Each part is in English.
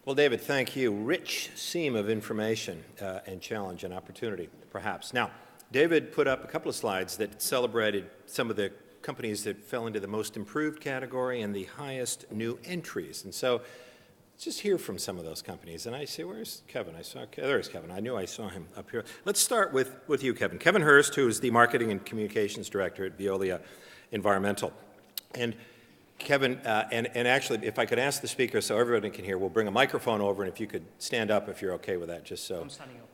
Well, David, thank you. Rich seam of information and challenge and opportunity, perhaps. Now, David put up a couple of slides that celebrated some of the companies that fell into the most improved category and the highest new entries. And so let's just hear from some of those companies. And I say, where's Kevin? There's Kevin. I knew I saw him up here. Let's start with you, Kevin. Kevin Hurst, who is the Marketing and Communications Director at Veolia Environmental. And Kevin, and actually, if I could ask the speaker so everybody can hear, we'll bring a microphone over, and if you could stand up if you're okay with that, just so. I'm standing up.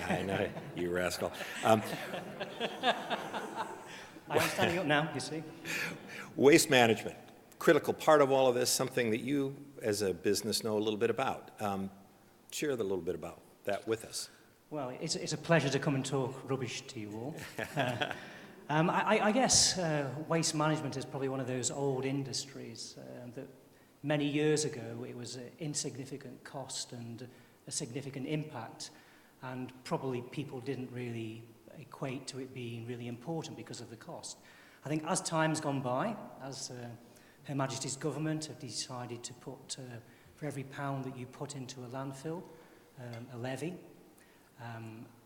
I know, you rascal. I'm standing up now, you see. Waste management, critical part of all of this, something that you as a business know a little bit about. Share a little bit about that with us. Well, it's a pleasure to come and talk rubbish to you all. I guess waste management is probably one of those old industries that many years ago it was an insignificant cost and a significant impact, and probably people didn't really equate to it being really important because of the cost. I think as time's gone by, as Her Majesty's government have decided to put, for every pound that you put into a landfill, a levy,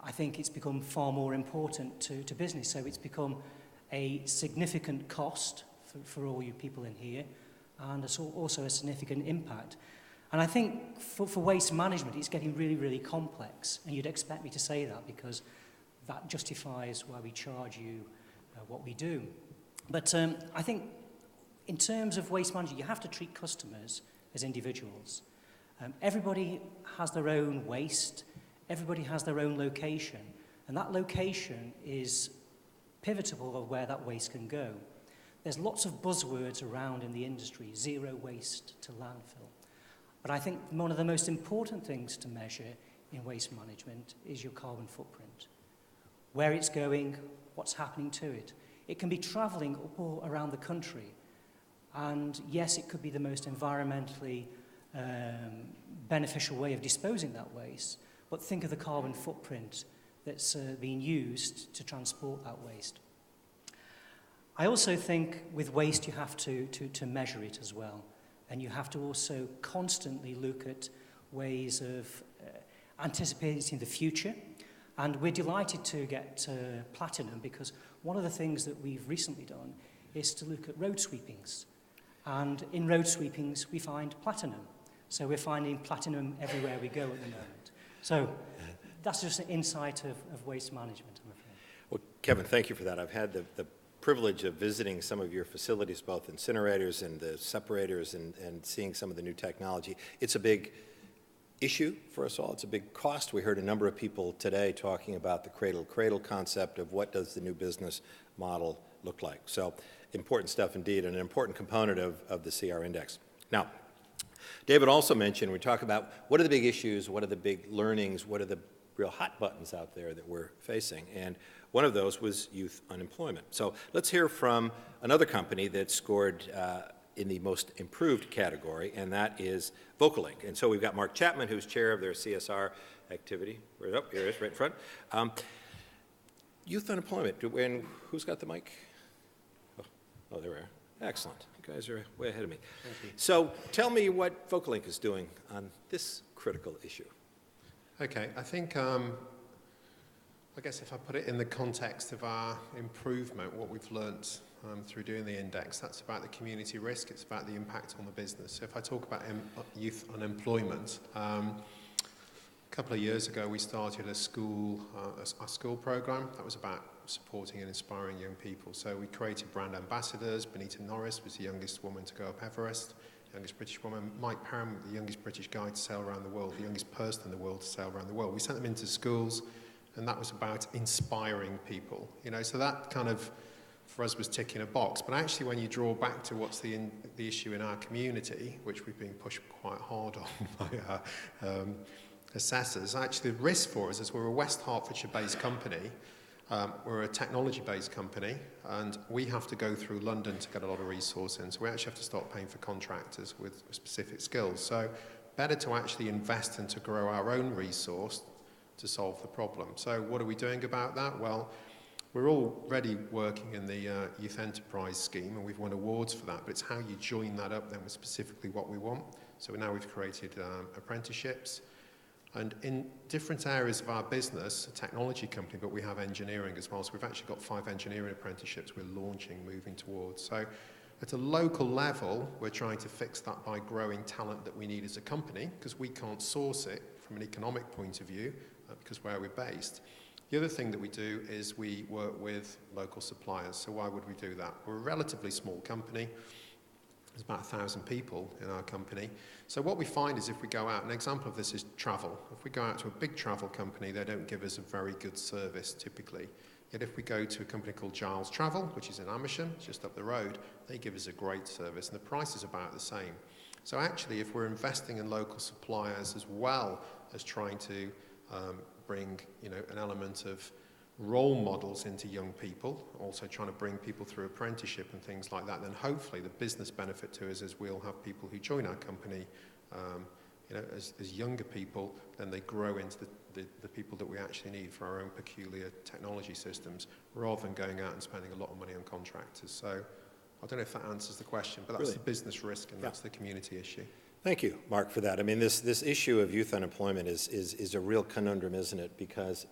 I think it's become far more important to business. So it's become a significant cost for all you people in here, and it's also a significant impact. And I think for waste management, it's getting really, really complex. And you'd expect me to say that because that justifies why we charge you what we do. But I think in terms of waste management, you have to treat customers as individuals. Everybody has their own waste. Everybody has their own location. And that location is pivotal of where that waste can go. There's lots of buzzwords around in the industry, zero waste to landfill. But I think one of the most important things to measure in waste management is your carbon footprint. Where it's going, what's happening to it. It can be travelling up or around the country. And yes, it could be the most environmentally beneficial way of disposing that waste, but think of the carbon footprint that's being used to transport that waste. I also think with waste you have to measure it as well. And you have to also constantly look at ways of anticipating the future. And we're delighted to get platinum because one of the things that we've recently done is to look at road sweepings. And in road sweepings, we find platinum. So we're finding platinum everywhere we go at the moment. So that's just an insight of waste management, I'm afraid. Well, Kevin, thank you for that. I've had the privilege of visiting some of your facilities, both incinerators and the separators, and seeing some of the new technology. It's a big issue for us all. It's a big cost. We heard a number of people today talking about the cradle-to-cradle concept of what does the new business model look like. So important stuff indeed, and an important component of the CR index. Now, David also mentioned, we talk about what are the big issues, what are the big learnings, what are the real hot buttons out there that we're facing, and one of those was youth unemployment. So let's hear from another company that scored in the most improved category, and that is Vocalink. And so we've got Mark Chapman, who's chair of their CSR activity. Oh, here it is, right in front. Youth unemployment, and who's got the mic? Oh, there we are. Excellent. You guys are way ahead of me. So tell me what Vocalink is doing on this critical issue. Okay, I think, I guess if I put it in the context of our improvement, what we've learnt through doing the index, that's about the community risk, it's about the impact on the business. So if I talk about youth unemployment, a couple of years ago we started a school program that was about supporting and inspiring young people. So we created brand ambassadors. Benita Norris was the youngest woman to go up Everest, youngest British woman. Mike Parham, the youngest British guy to sail around the world, the youngest person in the world to sail around the world. We sent them into schools, and that was about inspiring people. You know, so that kind of, for us, was ticking a box. But actually, when you draw back to what's the issue in our community, which we've been pushed quite hard on by our assessors, actually the risk for us is we're a West Hertfordshire-based company. We're a technology-based company, and we have to go through London to get a lot of resource in. So we actually have to start paying for contractors with specific skills. So better to actually invest and to grow our own resource to solve the problem. So what are we doing about that? Well, We're already working in the Youth Enterprise Scheme, and we've won awards for that, but it's how you join that up then with specifically what we want. So now we've created apprenticeships, and in different areas of our business, a technology company, but we have engineering as well, so we've actually got 5 engineering apprenticeships we're launching, moving towards. So at a local level, we're trying to fix that by growing talent that we need as a company, because we can't source it from an economic point of view, because where we're based. The other thing that we do is we work with local suppliers. So why would we do that? We're a relatively small company. There's about 1,000 people in our company. So what we find is if we go out, an example of this is travel. If we go out to a big travel company, they don't give us a very good service typically. Yet if we go to a company called Giles Travel, which is in Amersham, just up the road, they give us a great service and the price is about the same. So actually, if we're investing in local suppliers as well as trying to bring, an element of role models into young people, also trying to bring people through apprenticeship and things like that, then hopefully the business benefit to us is we'll have people who join our company, as younger people, then they grow into the people that we actually need for our own peculiar technology systems, rather than going out and spending a lot of money on contractors. So I don't know if that answers the question, but that's Really? The business risk and that's the community issue. Thank you, Mark, for that. I mean, this issue of youth unemployment is a real conundrum, isn't it? Because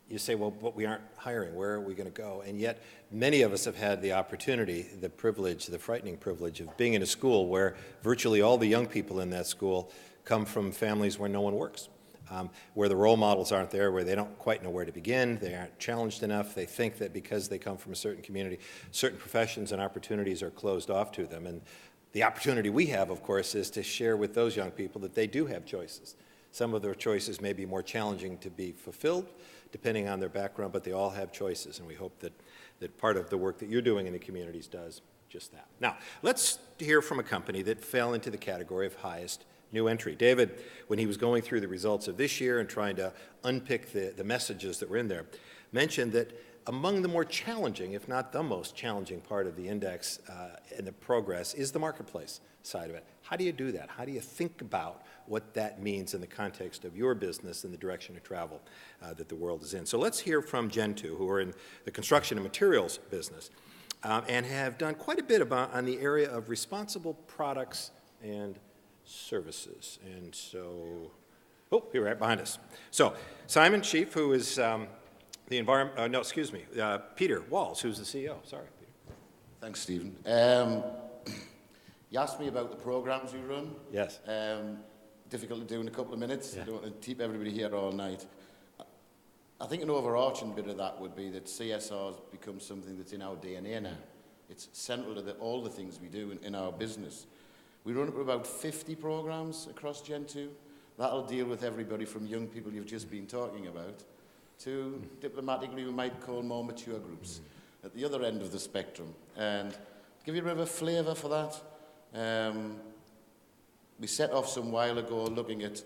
you say, well, but we aren't hiring. Where are we going to go? And yet, many of us have had the opportunity, the privilege, the frightening privilege of being in a school where virtually all the young people in that school come from families where no one works, where the role models aren't there, where they don't quite know where to begin, they aren't challenged enough, they think that because they come from a certain community, certain professions and opportunities are closed off to them. And the opportunity we have, of course, is to share with those young people that they do have choices. Some of their choices may be more challenging to be fulfilled, depending on their background, but they all have choices, and we hope that part of the work that you're doing in the communities does just that. Now, let's hear from a company that fell into the category of highest new entry. David, when he was going through the results of this year and trying to unpick the messages that were in there, mentioned that among the more challenging, if not the most challenging part of the index and the progress is the marketplace side of it. How do you do that? How do you think about what that means in the context of your business and the direction of travel that the world is in? So let's hear from Gen 2, who are in the construction and materials business and have done quite a bit on the area of responsible products and services. And so, here right behind us. So Simon Sheaf, who is Peter Walls, who's the CEO. Sorry, Peter. Thanks, Stephen. You asked me about the programs we run. Yes. Difficult to do in a couple of minutes. Yeah. I don't want to keep everybody here all night. I think an overarching bit of that would be that CSR has become something that's in our DNA now. It's central to all the things we do in our business. We run up about 50 programs across Gen 2. That'll deal with everybody from young people you've just been talking about to diplomatically we might call more mature groups at the other end of the spectrum. And to give you a bit of a flavour for that, we set off some while ago looking at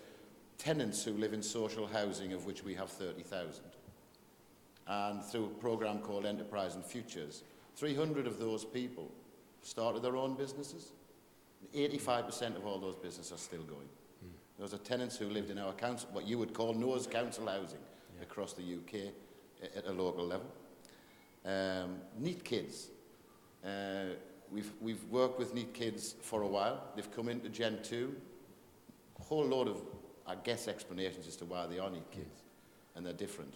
tenants who live in social housing, of which we have 30,000. And through a programme called Enterprise and Futures, 300 of those people started their own businesses. 85% of all those businesses are still going. Those are tenants who lived in our council, what you would call NOS council housing across the UK at a local level. Neat Kids. We've worked with Neat Kids for a while. They've come into Gen 2. A whole load of, I guess, explanations as to why they are Neat Kids, and they're different.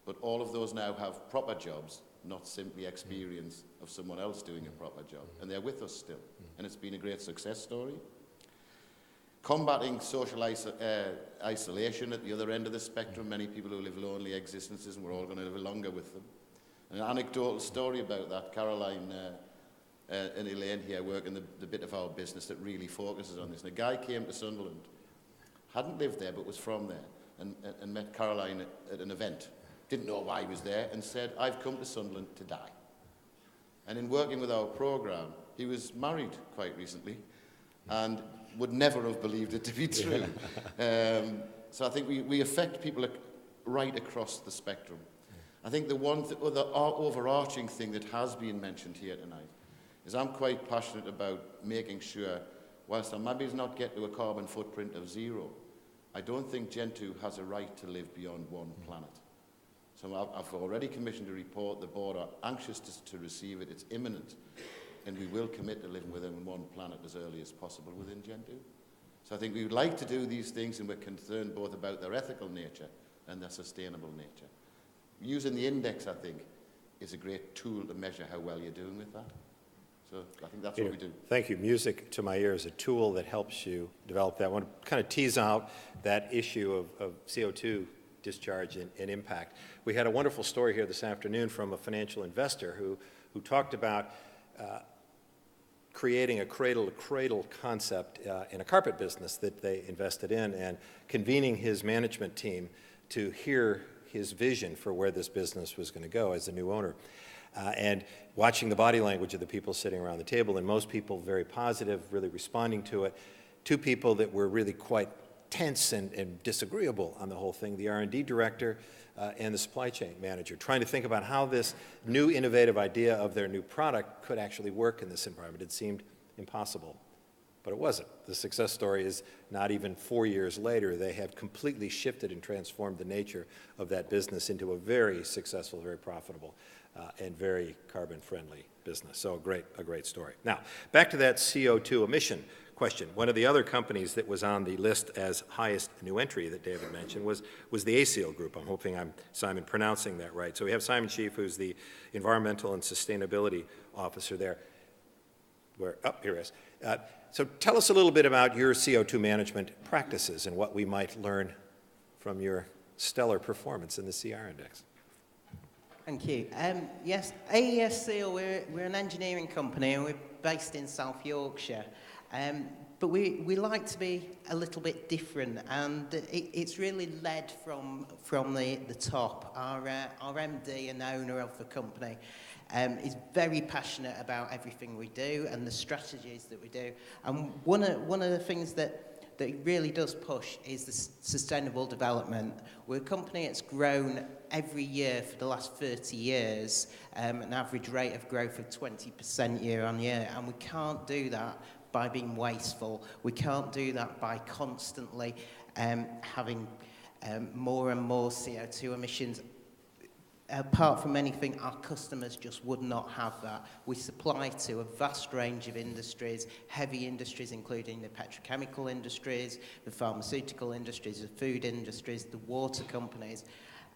But all of those now have proper jobs, not simply experience of someone else doing a proper job. And they're with us still. And it's been a great success story. Combating social isolation at the other end of the spectrum, many people who live lonely existences, and we're all going to live longer with them. An anecdotal story about that, Caroline and Elaine here work in the bit of our business that really focuses on this. And a guy came to Sunderland, hadn't lived there but was from there, and met Caroline at an event. Didn't know why he was there, and said, "I've come to Sunderland to die." And in working with our programme, he was married quite recently, and would never have believed it to be true. So I think we affect people right across the spectrum. I think the overarching thing that has been mentioned here tonight is I'm quite passionate about making sure, whilst I maybe not get to a carbon footprint of 0, I don't think Gen 2 has a right to live beyond one planet. So I've already commissioned a report. The board are anxious to receive it. It's imminent. And we will commit to living within one planet as early as possible within Gen 2. So I think we would like to do these things, and we're concerned both about their ethical nature and their sustainable nature. Using the index, I think, is a great tool to measure how well you're doing with that. So I think that's what we do. Thank you. Music to my ears, a tool that helps you develop that. I want to kind of tease out that issue of CO2 discharge and impact. We had a wonderful story here this afternoon from a financial investor who talked about creating a cradle-to-cradle concept in a carpet business that they invested in, and convening his management team to hear his vision for where this business was going to go as a new owner. And watching the body language of the people sitting around the table, and most people very positive, really responding to it. Two people that were really quite tense and disagreeable on the whole thing, the R&D director and the supply chain manager, trying to think about how this new innovative idea of their new product could actually work in this environment. It seemed impossible, but it wasn't. The success story is not even 4 years later, they have completely shifted and transformed the nature of that business into a very successful, very profitable, and very carbon-friendly business. So a great story. Now, back to that CO2 emission question. One of the other companies that was on the list as highest new entry that David mentioned was the ACO Group. I'm hoping I'm, Simon, pronouncing that right. So we have Simon Chief, who's the Environmental and Sustainability Officer there. Here he is. So tell us a little bit about your CO2 management practices and what we might learn from your stellar performance in the CR Index. Thank you. Yes, AESCO, we're an engineering company and we're based in South Yorkshire. But we like to be a little bit different, and it's really led from the top. Our MD and owner of the company is very passionate about everything we do and the strategies that we do. And one of the things that really does push is the sustainable development. We're a company that's grown every year for the last 30 years, an average rate of growth of 20% year on year, and we can't do that by being wasteful. We can't do that by constantly having more and more CO2 emissions. Apart from anything, our customers just would not have that. We supply to a vast range of industries, heavy industries, including the petrochemical industries, the pharmaceutical industries, the food industries, the water companies.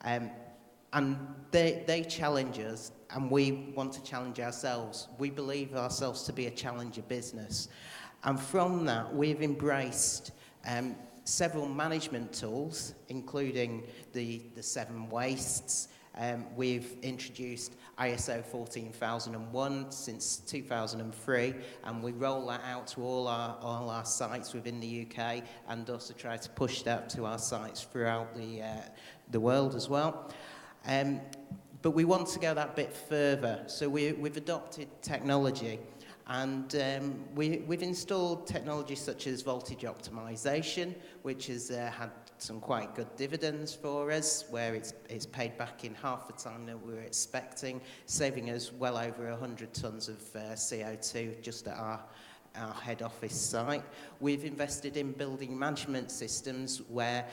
And they challenge us, and we want to challenge ourselves. We believe ourselves to be a challenger business. And from that, we've embraced several management tools, including the 7 wastes. We've introduced ISO 14001 since 2003, and we roll that out to all our sites within the UK, and also try to push that to our sites throughout the world as well. But we want to go that bit further, so we've adopted technology, and we've installed technology such as voltage optimization, which has had some quite good dividends for us, where it's paid back in half the time that we were expecting, saving us well over 100 tonnes of CO2 just at our head office site. We've invested in building management systems where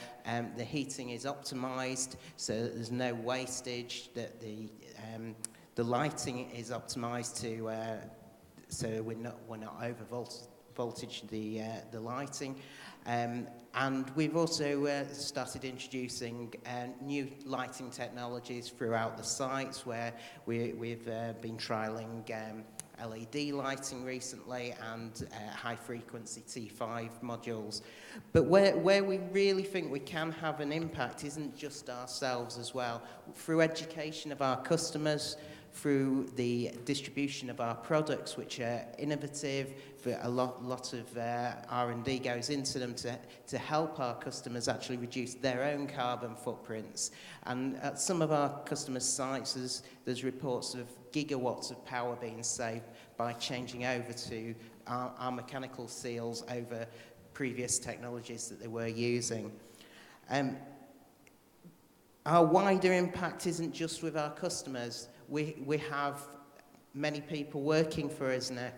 the heating is optimised, so that there's no wastage, that the lighting is optimised to so we're not over voltage the lighting. And we've also started introducing new lighting technologies throughout the sites, where we've been trialling LED lighting recently and high-frequency T5 modules. But where we really think we can have an impact isn't just ourselves as well. Through education of our customers, through the distribution of our products, which are innovative, a lot of R&D goes into them to help our customers actually reduce their own carbon footprints. And at some of our customers' sites, there's reports of gigawatts of power being saved by changing over to our mechanical seals over previous technologies that they were using. Our wider impact isn't just with our customers. We have many people working for us now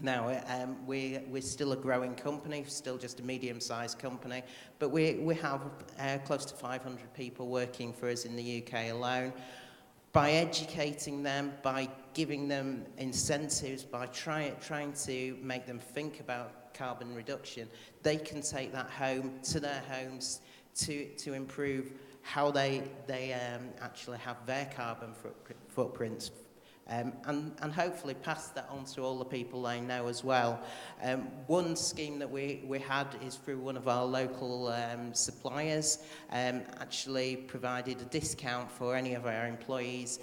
now. We're still a growing company, still just a medium-sized company, but we have close to 500 people working for us in the UK alone. By educating them, by giving them incentives, by trying to make them think about carbon reduction, they can take that home to their homes to improve how they actually have their carbon footprints. And hopefully pass that on to all the people they know as well. One scheme that we had is through one of our local suppliers, actually provided a discount for any of our employees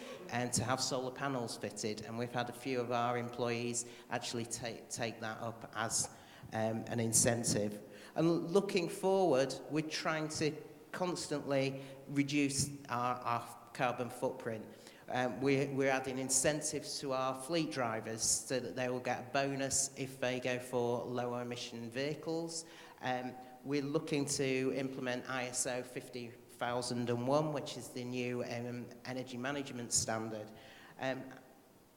to have solar panels fitted, and we've had a few of our employees actually take that up as an incentive. And looking forward, we're trying to constantly reduce our carbon footprint. We're adding incentives to our fleet drivers so that they will get a bonus if they go for lower emission vehicles. We're looking to implement ISO 50001, which is the new energy management standard.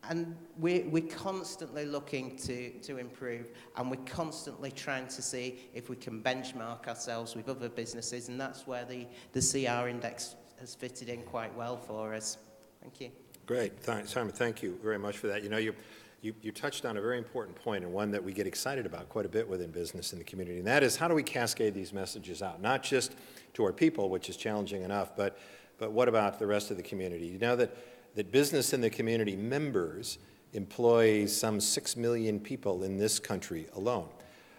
And we're constantly looking to improve, and we're constantly trying to see if we can benchmark ourselves with other businesses, and that's where the CR index has fitted in quite well for us. Thank you. Great. Simon, thank you very much for that. You know, you touched on a very important point, and one that we get excited about quite a bit within business in the community, and that is, how do we cascade these messages out, not just to our people, which is challenging enough, but what about the rest of the community? You know that business in the community members employ some 6 million people in this country alone.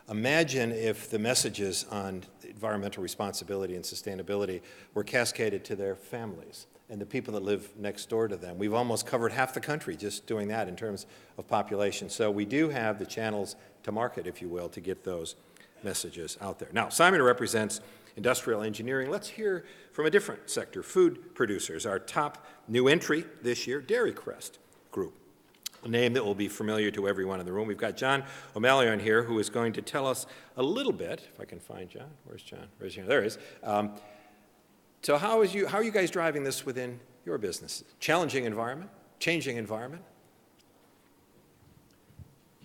Imagine if the messages on environmental responsibility and sustainability were cascaded to their families and the people that live next door to them. We've almost covered half the country just doing that in terms of population. So we do have the channels to market, if you will, to get those messages out there. Now, Simon represents industrial engineering. Let's hear from a different sector, food producers. Our top new entry this year, Dairy Crest Group, a name that will be familiar to everyone in the room. We've got John O'Malley on here, who is going to tell us a little bit, if I can find John. Where's John? Where's John? There he is. So how are you guys driving this within your business? Challenging environment? Changing environment?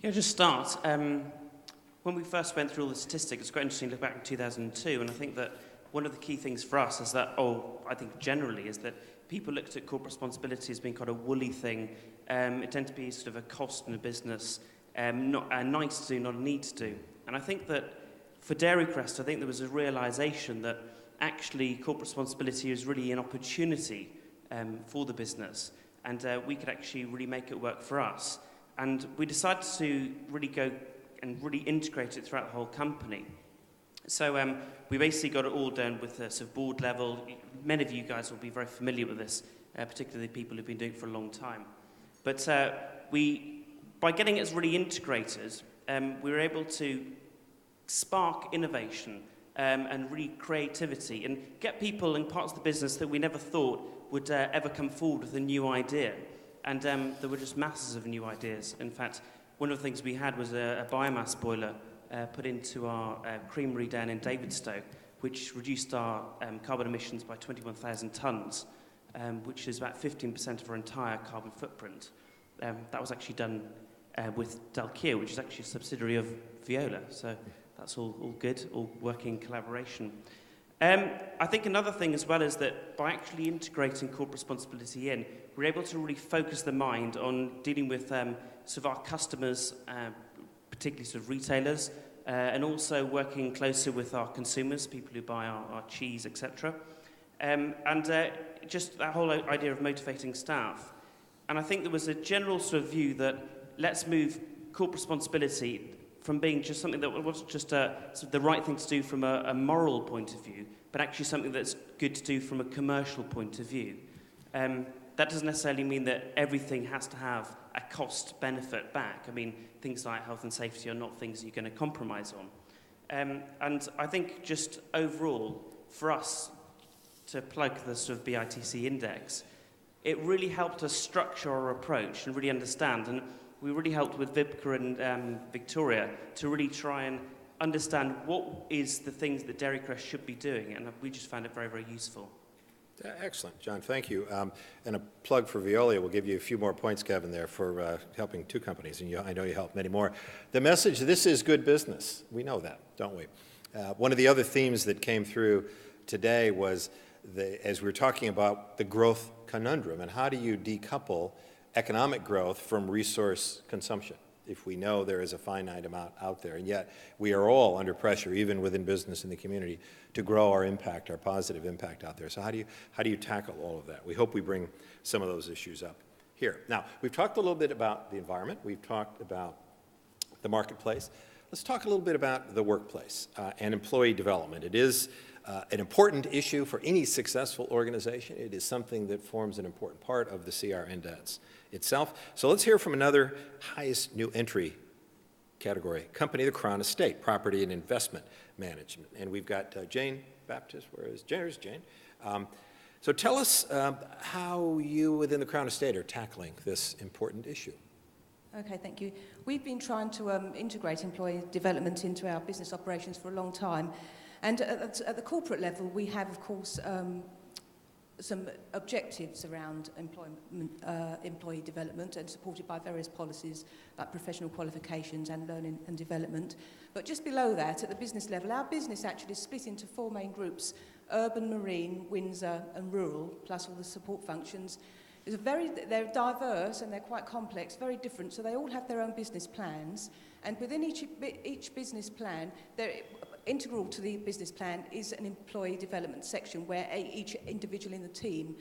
Yeah, just start. When we first went through all the statistics, it's quite interesting to look back in 2002, and I think that one of the key things for us is that, I think generally, is that people looked at corporate responsibility as being kind of a woolly thing. It tended to be sort of a cost in a business, not a nice to do, not a need to do. And I think that for Dairy Crest, I think there was a realization that actually corporate responsibility is really an opportunity for the business, and we could actually really make it work for us. And we decided to really go and really integrate it throughout the whole company. So we basically got it all done with sort of board level. Many of you guys will be very familiar with this, particularly people who've been doing it for a long time. But by getting it really integrated, we were able to spark innovation and really creativity, and get people in parts of the business that we never thought would ever come forward with a new idea. And there were just masses of new ideas. In fact, one of the things we had was a biomass boiler put into our creamery down in Davidstow, which reduced our carbon emissions by 21,000 tonnes, which is about 15% of our entire carbon footprint. That was actually done with Dalkier, which is actually a subsidiary of Viola. So that's all good, all working in collaboration. I think another thing as well is that by actually integrating corporate responsibility in, we're able to really focus the mind on dealing with sort of our customers, particularly sort of retailers, and also working closer with our consumers, people who buy our cheese, etc. And just that whole idea of motivating staff. And I think there was a general sort of view that let's move corporate responsibility from being just something that was just sort of the right thing to do from a moral point of view, but actually something that's good to do from a commercial point of view. That doesn't necessarily mean that everything has to have a cost benefit back. I mean, things like health and safety are not things you're going to compromise on. And I think just overall, for us to plug the sort of BITC index, it really helped us structure our approach and really understand. And we really helped with Vibka and Victoria to really try and understand what is the things that Dairy Crest should be doing, and we just found it very, very useful. Excellent, John, thank you. And a plug for Veolia. We'll give you a few more points, Kevin, there for helping 2 companies, and I know you helped many more. The message, this is good business. We know that, don't we? One of the other themes that came through today was, as we were talking about the growth conundrum, and how do you decouple economic growth from resource consumption if we know there is a finite amount out there, and yet we are all under pressure, even within business and the community, to grow our impact, our positive impact out there. So how do you tackle all of that? We hope we bring some of those issues up here. Now, we've talked a little bit about the environment. We've talked about the marketplace. Let's talk a little bit about the workplace and employee development. It is an important issue for any successful organization. It is something that forms an important part of the CR Index itself. So let's hear from another highest new entry category company, the Crown Estate, Property and Investment Management. And we've got Jane Baptist. Where's Jane? So tell us how you within the Crown Estate are tackling this important issue. Okay, thank you. We've been trying to integrate employee development into our business operations for a long time. And at the corporate level, we have, of course, some objectives around employee development and supported by various policies like professional qualifications and learning and development. But just below that, at the business level, our business actually is split into 4 main groups: urban, marine, Windsor and rural, plus all the support functions. They're diverse and they're quite complex, very different, so they all have their own business plans. And within each business plan, integral to the business plan is an employee development section where each individual in the team,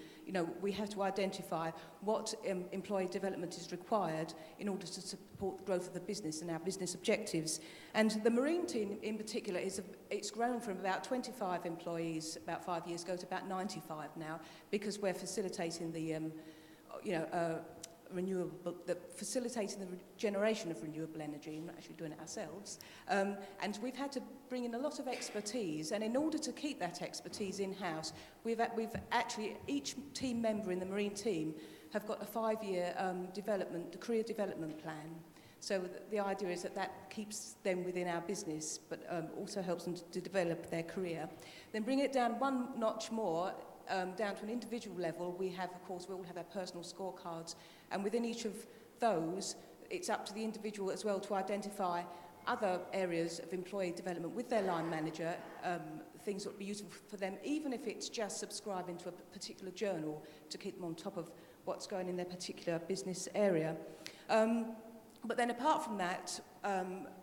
we have to identify what employee development is required in order to support the growth of the business and our business objectives. And the marine team in particular, it's grown from about 25 employees about 5 years ago to about 95 now, because we're facilitating facilitating the generation of renewable energy, and actually doing it ourselves. And we've had to bring in a lot of expertise, and in order to keep that expertise in-house, we've actually, each team member in the marine team have got a 5-year career development plan. So the idea is that keeps them within our business, but also helps them to develop their career. Then bring it down one notch more, down to an individual level, we all have our personal scorecards, and within each of those, it's up to the individual as well to identify other areas of employee development with their line manager, things that would be useful for them, even if it's just subscribing to a particular journal to keep them on top of what's going in their particular business area. But then apart from that,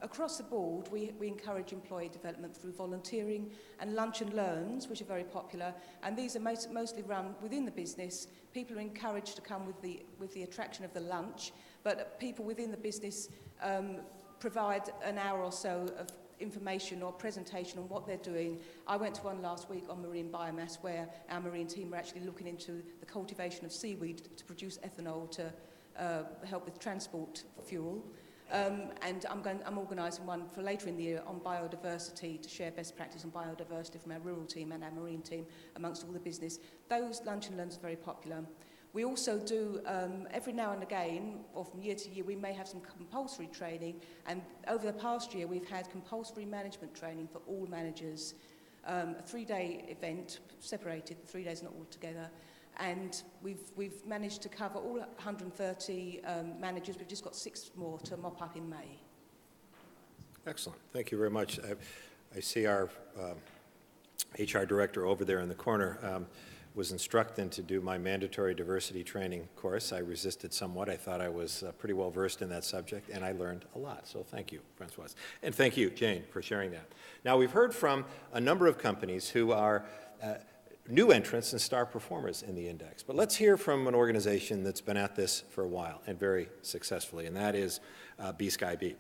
across the board, we encourage employee development through volunteering and lunch and learns, which are very popular. And these are mostly run within the business. People are encouraged to come with the attraction of the lunch, but people within the business provide an hour or so of information or presentation on what they're doing. I went to one last week on marine biomass where our marine team were actually looking into the cultivation of seaweed to produce ethanol to help with transport fuel. And I'm organising one for later in the year on biodiversity to share best practice on biodiversity from our rural team and our marine team amongst all the business. Those lunch and learns are very popular. We also do, every now and again, or from year to year, we may have some compulsory training, and over the past year we've had compulsory management training for all managers, a 3-day event, separated, the 3 days not all together. And we've managed to cover all 130 managers. We've just got 6 more to mop up in May. Excellent. Thank you very much. I see our HR director over there in the corner was instructed to do my mandatory diversity training course. I resisted somewhat. I thought I was pretty well versed in that subject, and I learned a lot. So thank you, Francoise. And thank you, Jane, for sharing that. Now, we've heard from a number of companies who are new entrants and star performers in the index. But let's hear from an organization that's been at this for a while and very successfully, and that is B-Sky-B.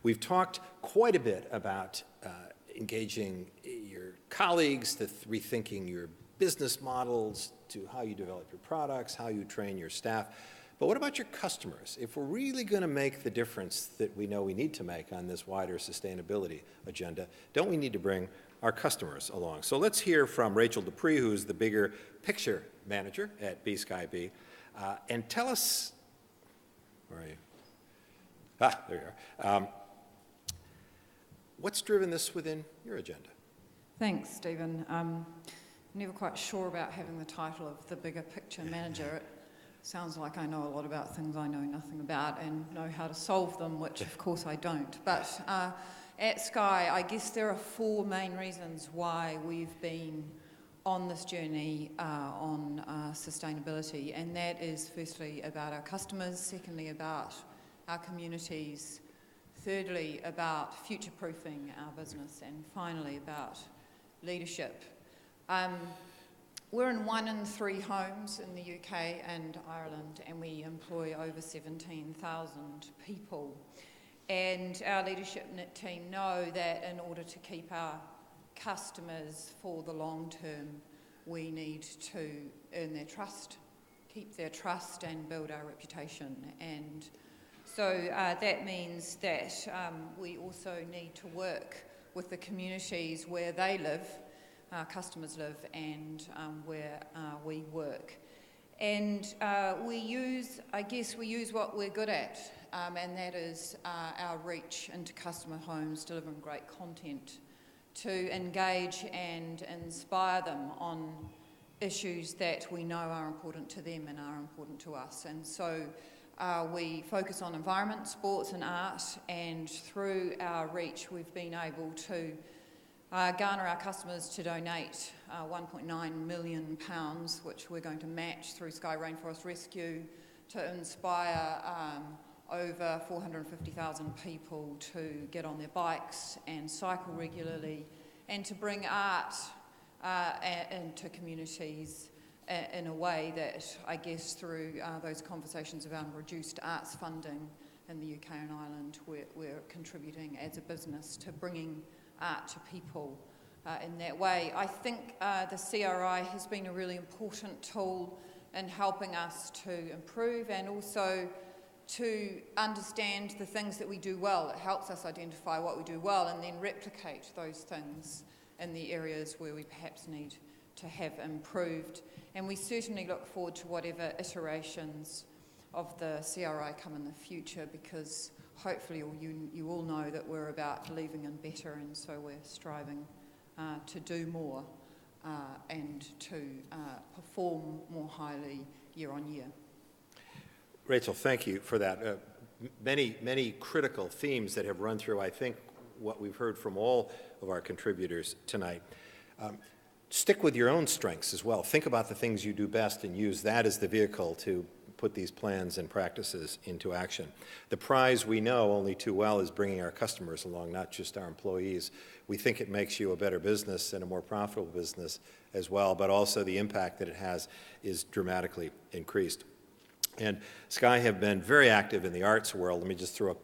We've talked quite a bit about engaging your colleagues to rethinking your business models, to how you develop your products, how you train your staff. But what about your customers? If we're really going to make the difference that we know we need to make on this wider sustainability agenda, don't we need to bring our customers along? So let's hear from Rachel Dupree, who's the bigger picture manager at B-Sky-B, and tell us, where are you? There you are. What's driven this within your agenda? Thanks, Stephen. never quite sure about having the title of the bigger picture manager. It sounds like I know a lot about things I know nothing about and know how to solve them, which of course I don't. But at Sky, I guess there are 4 main reasons why we've been on this journey on sustainability, and that is firstly about our customers, secondly about our communities, thirdly about future-proofing our business, and finally about leadership. We're in 1 in 3 homes in the UK and Ireland, and we employ over 17,000 people. And our leadership team know that in order to keep our customers for the long term, we need to earn their trust, keep their trust, and build our reputation. And so that means that we also need to work with the communities where they live, our customers live, and where we work. And we use what we're good at, and that is our reach into customer homes, delivering great content to engage and inspire them on issues that we know are important to them and are important to us. And so we focus on environment, sports and art, and through our reach we've been able to garner our customers to donate £1.9 million, which we're going to match through Sky Rainforest Rescue, to inspire over 450,000 people to get on their bikes and cycle regularly, and to bring art into communities in a way that, I guess, through those conversations around reduced arts funding in the UK and Ireland, we're contributing as a business to bringing art to people in that way. I think the CRI has been a really important tool in helping us to improve and also to understand the things that we do well. It helps us identify what we do well and then replicate those things in the areas where we perhaps need to have improved. And we certainly look forward to whatever iterations of the CRI come in the future, because hopefully you all know that we're about leaving in better, and so we're striving to do more and to perform more highly year on year. Rachel, thank you for that. Many critical themes that have run through, I think, what we've heard from all of our contributors tonight. Stick with your own strengths as well. Think about the things you do best and use that as the vehicle to put these plans and practices into action. The prize we know only too well is bringing our customers along, not just our employees. We think it makes you a better business and a more profitable business as well, but also the impact that it has is dramatically increased. And Sky have been very active in the arts world. Let me just throw a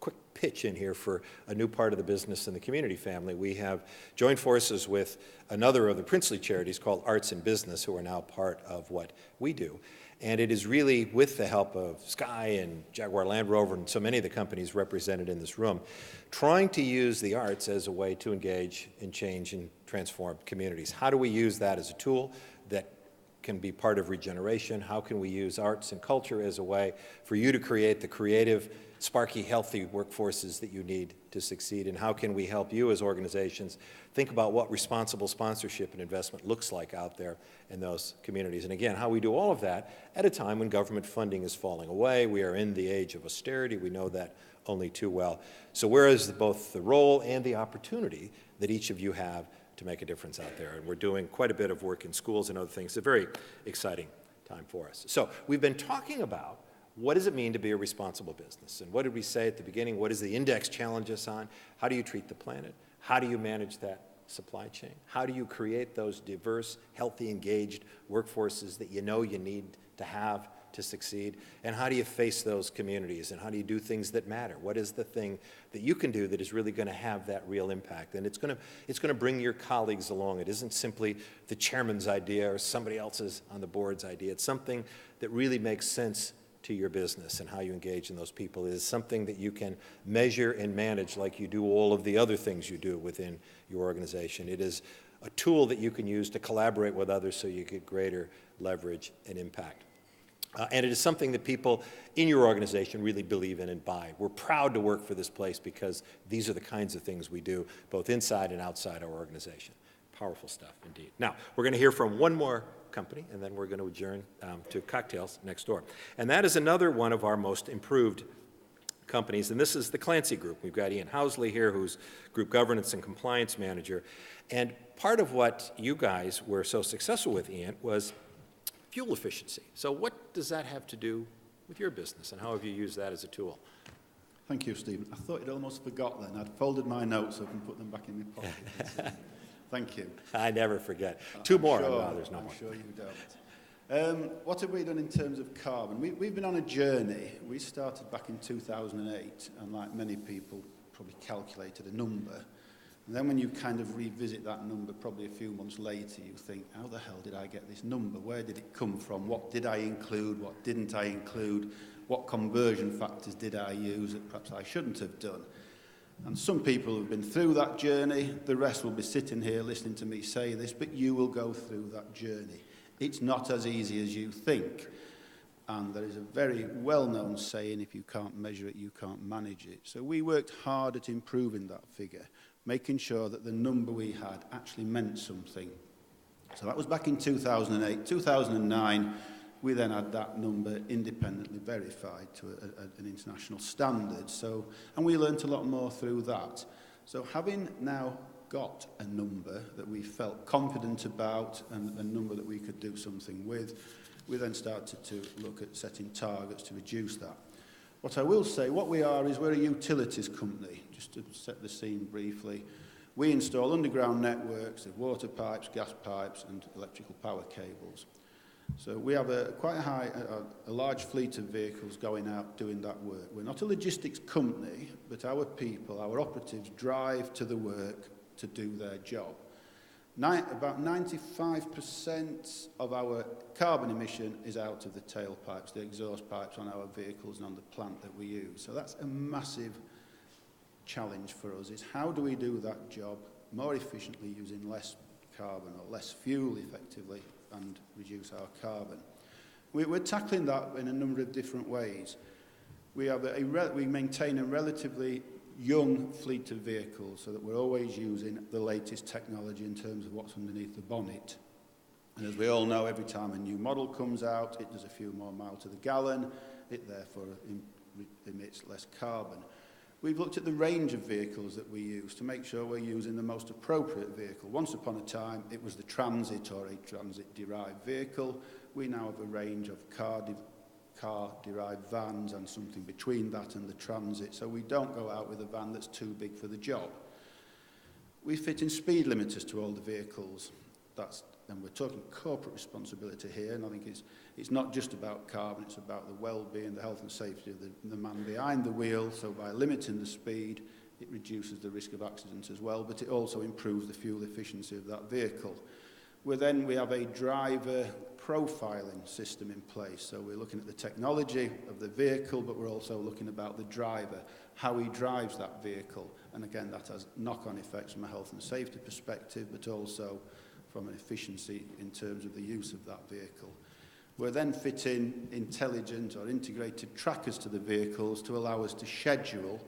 quick pitch in here for a new part of the business and the community family. We have joined forces with another of the princely charities called Arts and Business, who are now part of what we do. And it is really with the help of Sky and Jaguar Land Rover and so many of the companies represented in this room, trying to use the arts as a way to engage and change and transform communities. How do we use that as a tool that can be part of regeneration? How can we use arts and culture as a way for you to create the creative, sparky, healthy workforces that you need to succeed? And how can we help you as organizations think about what responsible sponsorship and investment looks like out there in those communities? And again, how we do all of that at a time when government funding is falling away. We are in the age of austerity. We know that only too well. So where is both the role and the opportunity that each of you have to make a difference out there? And we're doing quite a bit of work in schools and other things. It's a very exciting time for us. So we've been talking about what does it mean to be a responsible business? And what did we say at the beginning? What does the index challenge us on? How do you treat the planet? How do you manage that supply chain? How do you create those diverse, healthy, engaged workforces that you know you need to have to succeed? And how do you face those communities? And how do you do things that matter? What is the thing that you can do that is really going to have that real impact? And it's going to bring your colleagues along. It isn't simply the chairman's idea or somebody else's on the board's idea. It's something that really makes sense to your business, and how you engage in those people. It is something that you can measure and manage like you do all of the other things you do within your organization. It is a tool that you can use to collaborate with others so you get greater leverage and impact. And it is something that people in your organization really believe in and buy. We're proud to work for this place because these are the kinds of things we do, both inside and outside our organization. Powerful stuff, indeed. Now, we're going to hear from one more company, and then we're going to adjourn to cocktails next door. And that is another one of our most improved companies, and this is the Clancy Group. We've got Ian Housley here, who's Group Governance and Compliance Manager. And part of what you guys were so successful with, Ian, was fuel efficiency. So what does that have to do with your business, and how have you used that as a tool? Thank you, Stephen. I thought you'd almost forgot then. I'd folded my notes up and put them back in my pocket. Thank you. I never forget. Two more. Sure, No, there's no more. I'm sure you don't. What have we done in terms of carbon? We've been on a journey. We started back in 2008, and like many people, probably calculated a number. And then when you kind of revisit that number, probably a few months later, you think, how the hell did I get this number? Where did it come from? What did I include? What didn't I include? What conversion factors did I use that perhaps I shouldn't have done? And some people have been through that journey. The rest will be sitting here listening to me say this, but you will go through that journey. It's not as easy as you think. And there is a very well-known saying, if you can't measure it, you can't manage it. So we worked hard at improving that figure, making sure that the number we had actually meant something. So that was back in 2008. 2009, we then had that number independently verified to an international standard. And we learnt a lot more through that. So having now got a number that we felt confident about and a number that we could do something with, we then started to look at setting targets to reduce that. What I will say, what we are is we're a utilities company, just to set the scene briefly. We install underground networks of water pipes, gas pipes and electrical power cables. So we have a large fleet of vehicles going out doing that work. We're not a logistics company, but our people, our operatives, drive to the work to do their job. About 95% of our carbon emission is out of the tailpipes, the exhaust pipes on our vehicles and on the plant that we use. So that's a massive challenge for us, is how do we do that job more efficiently using less carbon or less fuel effectively and reduce our carbon. We're tackling that in a number of different ways. We maintain a relatively young fleet of vehicles so that we're always using the latest technology in terms of what's underneath the bonnet. And as we all know, every time a new model comes out, it does a few more miles to the gallon. It therefore emits less carbon. We've looked at the range of vehicles that we use to make sure we're using the most appropriate vehicle. Once upon a time, it was the Transit or a transit-derived vehicle. We now have a range of car-derived vans and something between that and the Transit, so we don't go out with a van that's too big for the job. We fit in speed limiters to all the vehicles. And we're talking corporate responsibility here, and I think it's not just about carbon, it's about the well-being, the health and safety of the man behind the wheel. So by limiting the speed, it reduces the risk of accidents as well, but it also improves the fuel efficiency of that vehicle. We have a driver profiling system in place. So we're looking at the technology of the vehicle, but we're also looking about the driver, how he drives that vehicle. And again, that has knock-on effects from a health and safety perspective, but also from an efficiency in terms of the use of that vehicle. We're then fitting intelligent or integrated trackers to the vehicles to allow us to schedule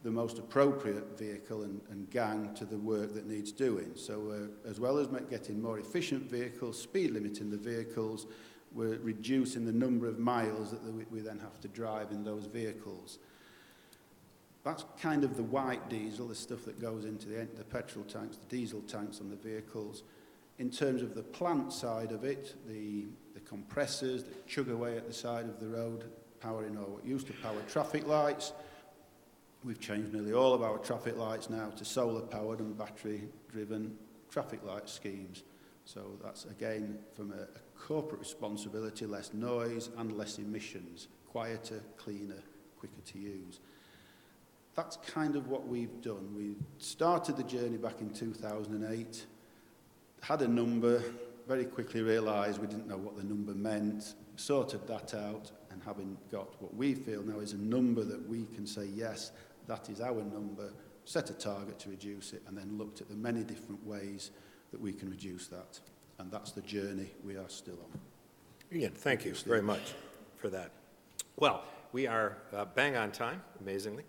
the most appropriate vehicle and gang to the work that needs doing. So as well as getting more efficient vehicles, speed limiting the vehicles, we're reducing the number of miles that we then have to drive in those vehicles. That's kind of the white diesel, the stuff that goes into the petrol tanks, the diesel tanks on the vehicles. In terms of the plant side of it, the compressors that chug away at the side of the road, powering or what used to power traffic lights. We've changed nearly all of our traffic lights now to solar-powered and battery-driven traffic light schemes. So that's, again, from a corporate responsibility, less noise and less emissions, quieter, cleaner, quicker to use. That's kind of what we've done. We started the journey back in 2008, had a number, very quickly realised we didn't know what the number meant, sorted that out, and having got what we feel now is a number that we can say, yes, that is our number, set a target to reduce it, and then looked at the many different ways that we can reduce that. And that's the journey we are still on. Ian, thank you very much for that. Well, we are bang on time, amazingly.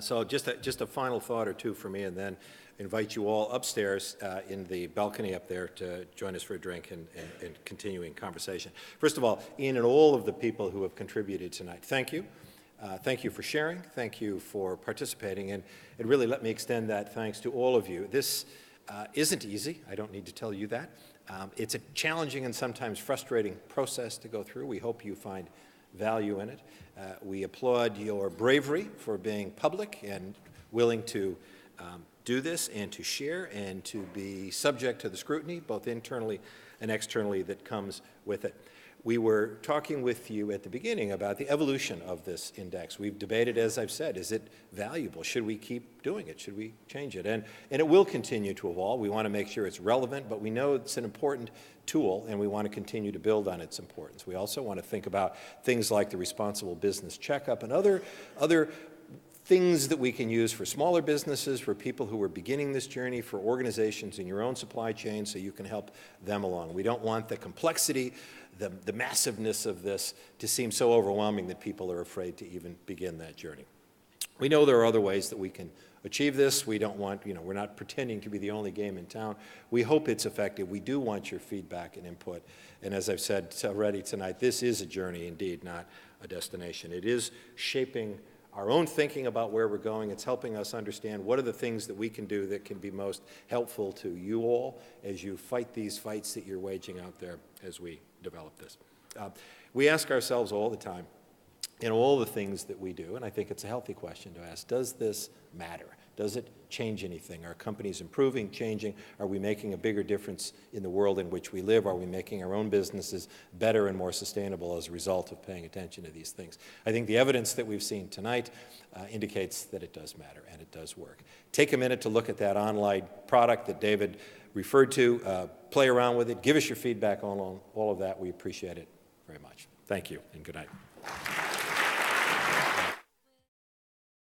So just a final thought or two for me, and then invite you all upstairs in the balcony up there to join us for a drink and continuing conversation. First of all, Ian and all of the people who have contributed tonight, thank you. Thank you for sharing. Thank you for participating. And really, let me extend that thanks to all of you. This isn't easy. I don't need to tell you that. It's a challenging and sometimes frustrating process to go through. We hope you find value in it. We applaud your bravery for being public and willing to do this and to share and to be subject to the scrutiny, both internally and externally, that comes with it. We were talking with you at the beginning about the evolution of this index. We've debated, as I've said, is it valuable? Should we keep doing it? Should we change it? And it will continue to evolve. We want to make sure it's relevant, but we know it's an important tool, and we want to continue to build on its importance. We also want to think about things like the responsible business checkup and other things that we can use for smaller businesses, for people who are beginning this journey, for organizations in your own supply chain, so you can help them along. We don't want the complexity, the massiveness of this to seem so overwhelming that people are afraid to even begin that journey. We know there are other ways that we can achieve this. We don't want, we're not pretending to be the only game in town. We hope it's effective. We do want your feedback and input. And as I've said already tonight, this is a journey indeed, not a destination. It is shaping our own thinking about where we're going. It's helping us understand what are the things that we can do that can be most helpful to you all as you fight these fights that you're waging out there as we develop this. We ask ourselves all the time, in all the things that we do, and I think it's a healthy question to ask, does this matter? Does it change anything? Are companies improving, changing? Are we making a bigger difference in the world in which we live? Are we making our own businesses better and more sustainable as a result of paying attention to these things? I think the evidence that we've seen tonight indicates that it does matter and it does work. Take a minute to look at that online product that David referred to. Play around with it. Give us your feedback on all of that. We appreciate it very much. Thank you and good night.